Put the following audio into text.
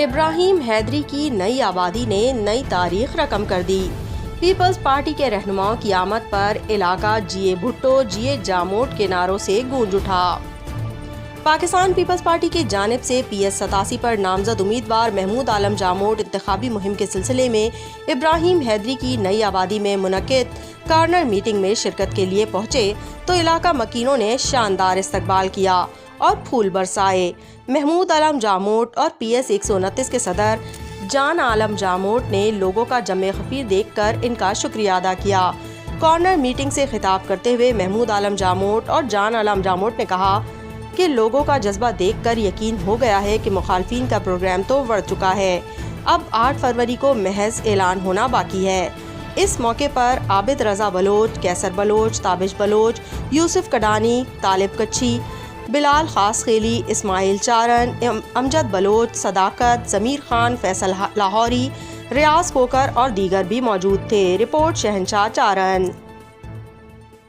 ابراہیم حیدری کی نئی آبادی نے نئی تاریخ رقم کر دی۔ پیپلز پارٹی کے رہنماؤں کی آمد پر علاقہ جیے بھٹو جیے جاموٹ کے نعروں سے گونج اٹھا۔ پاکستان پیپلز پارٹی کی جانب سے PS 87 پر نامزد امیدوار محمود عالم جاموٹ انتخابی مہم کے سلسلے میں ابراہیم حیدری کی نئی آبادی میں منعقد کارنر میٹنگ میں شرکت کے لیے پہنچے تو علاقہ مکینوں نے شاندار استقبال کیا اور پھول برسائے۔ محمود عالم جاموٹ اور PS 129 کے صدر جان عالم جاموٹ نے لوگوں کا جمع خفیر دیکھ کر ان کا شکریہ ادا کیا۔ کارنر میٹنگ سے خطاب کرتے ہوئے محمود عالم جاموٹ اور جان عالم جاموٹ نے کہا کہ لوگوں کا جذبہ دیکھ کر یقین ہو گیا ہے کہ مخالفین کا پروگرام تو بڑھ چکا ہے، اب 8 فروری کو محض اعلان ہونا باقی ہے۔ اس موقع پر عابد رضا بلوچ، کیسر بلوچ، تابش بلوچ، یوسف کڈانی، طالب کچھی، بلال خاص خیلی، اسماعیل چارن، امجد بلوچ، صداقت، ضمیر خان، فیصل لاہوری، ریاض کوکر اور دیگر بھی موجود تھے۔ رپورٹ شہنشاہ چارن۔